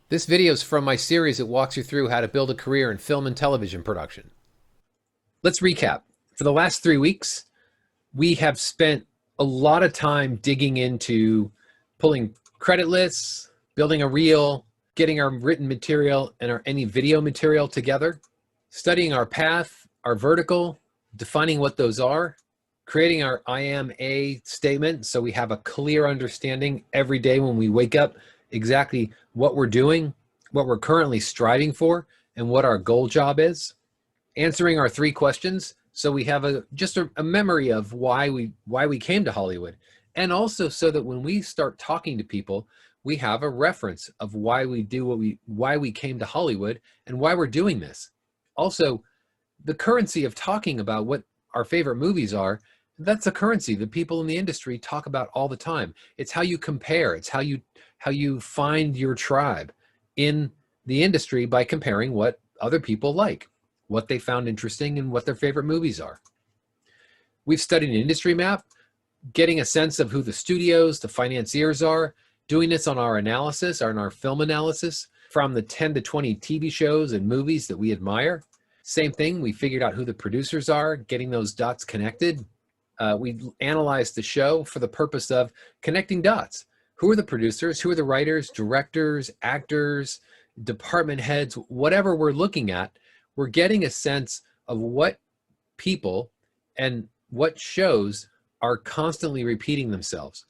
This video is from my series that walks you through how to build a career in film and television production. Let's recap. For the last 3 weeks, we have spent a lot of time digging into pulling credit lists, building a reel, getting our written material and any video material together, studying our path, our vertical, defining what those are, creating our I am a statement so we have a clear understanding every day when we wake up exactly what we're doing, what we're currently striving for, and what our goal job is. Answering our 3 questions so we have just a memory of why we came to Hollywood, and also so that when we start talking to people, we have a reference of why we came to Hollywood and why we're doing this. Also, the currency of talking about what our favorite movies are, that's a currency that people in the industry talk about all the time. It's how you compare. It's how you find your tribe in the industry by comparing what other people like, what they found interesting, and what their favorite movies are. We've studied an industry map, getting a sense of who the studios, the financiers are, doing this on our analysis, on our film analysis, from the 10 to 20 TV shows and movies that we admire. Same thing, we figured out who the producers are, getting those dots connected. We analyzed the show for the purpose of connecting dots. Who are the producers? Who are the writers, directors, actors, department heads? Whatever we're looking at, we're getting a sense of what people and what shows are constantly repeating themselves.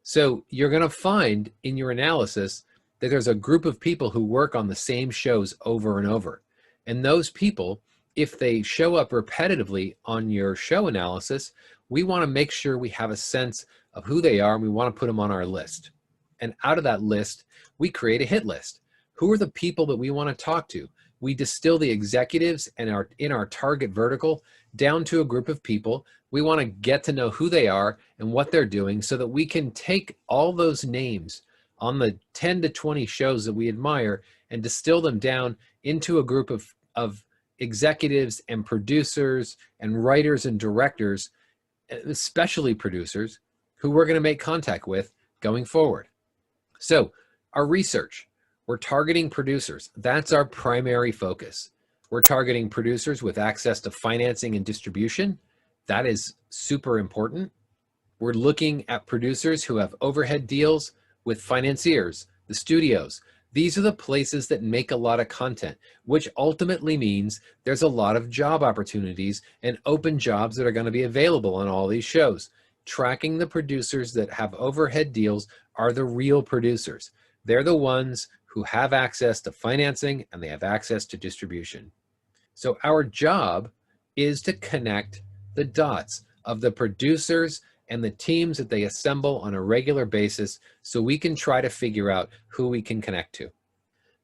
So you're going to find in your analysis that there's a group of people who work on the same shows over and over. And those people, if they show up repetitively on your show analysis, we want to make sure we have a sense of who they are, and we want to put them on our list. And out of that list, we create a hit list. Who are the people that we want to talk to? We distill the executives and in our target vertical down to a group of people. We want to get to know who they are and what they're doing so that we can take all those names on the 10 to 20 shows that we admire and distill them down into a group of executives and producers and writers and directors, especially producers, who we're going to make contact with going forward. So our research, we're targeting producers. That's our primary focus. We're targeting producers with access to financing and distribution. That is super important. We're looking at producers who have overhead deals with financiers, the studios. These are the places that make a lot of content, which ultimately means there's a lot of job opportunities and open jobs that are going to be available on all these shows. Tracking the producers that have overhead deals are the real producers. They're the ones who have access to financing and they have access to distribution. So our job is to connect the dots of the producers and the teams that they assemble on a regular basis so we can try to figure out who we can connect to.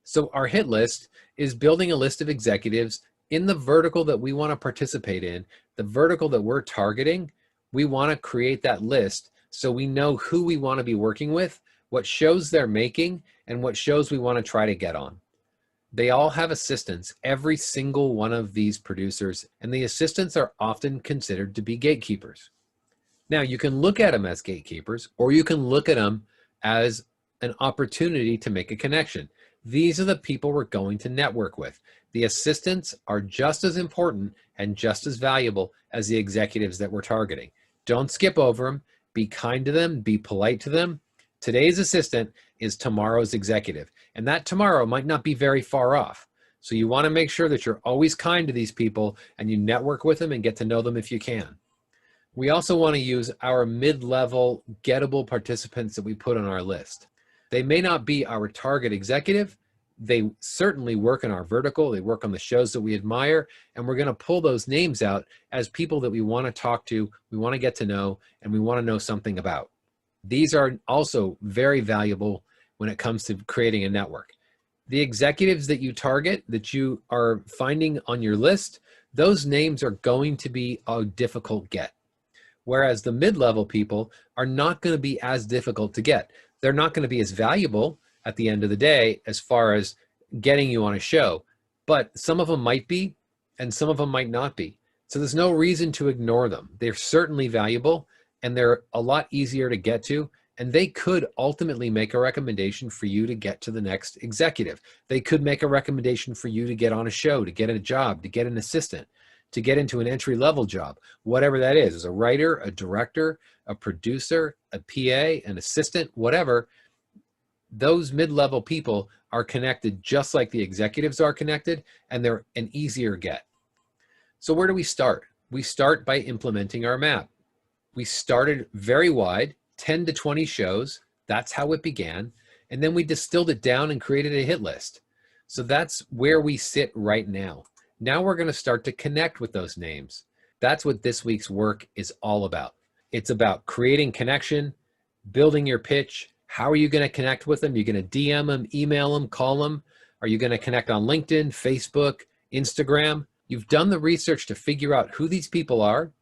So our hit list is building a list of executives in the vertical that we want to participate in, the vertical that we're targeting. We want to create that list so we know who we want to be working with, what shows they're making, and what shows we want to try to get on. They all have assistants, every single one of these producers, and the assistants are often considered to be gatekeepers. Now, you can look at them as gatekeepers, or you can look at them as an opportunity to make a connection. These are the people we're going to network with. The assistants are just as important and just as valuable as the executives that we're targeting. Don't skip over them. Be kind to them. Be polite to them. Today's assistant is tomorrow's executive, and that tomorrow might not be very far off. So you want to make sure that you're always kind to these people and you network with them and get to know them if you can. We also want to use our mid-level gettable participants that we put on our list. They may not be our target executive. They certainly work in our vertical. They work on the shows that we admire, and we're going to pull those names out as people that we want to talk to, we want to get to know, and we want to know something about. These are also very valuable when it comes to creating a network. The executives that you target, that you are finding on your list, those names are going to be a difficult get. Whereas the mid-level people are not going to be as difficult to get. They're not going to be as valuable at the end of the day as far as getting you on a show, but some of them might be and some of them might not be. So there's no reason to ignore them. They're certainly valuable and they're a lot easier to get to And they could ultimately make a recommendation for you to get to the next executive. They could make a recommendation for you to get on a show, to get a job, to get an assistant, to get into an entry-level job, whatever that is, as a writer, a director, a producer, a PA, an assistant, whatever. Those mid-level people are connected just like the executives are connected, and they're an easier get. So where do we start? We start by implementing our map. We started very wide, 10 to 20 shows. That's how it began. And then we distilled it down and created a hit list. So that's where we sit right now. Now we're going to start to connect with those names. That's what this week's work is all about. It's about creating connection, building your pitch. How are you going to connect with them? You're going to DM them, email them, call them. Are you going to connect on LinkedIn, Facebook, Instagram? You've done the research to figure out who these people are,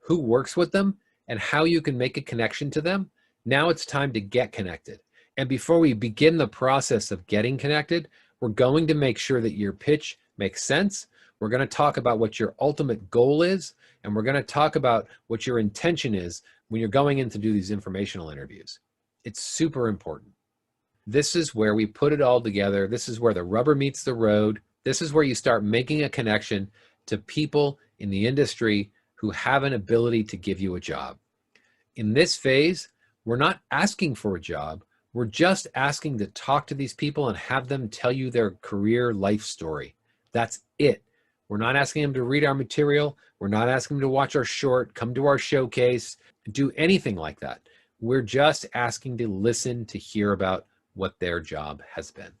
who works with them, and how you can make a connection to them. Now it's time to get connected. And before we begin the process of getting connected, we're going to make sure that your pitch makes sense. We're going to talk about what your ultimate goal is, and we're going to talk about what your intention is when you're going in to do these informational interviews. It's super important. This is where we put it all together. This is where the rubber meets the road. This is where you start making a connection to people in the industry who have an ability to give you a job. In this phase, we're not asking for a job. We're just asking to talk to these people and have them tell you their career life story. That's it. We're not asking them to read our material. We're not asking them to watch our short, come to our showcase, do anything like that. We're just asking to listen to hear about what their job has been.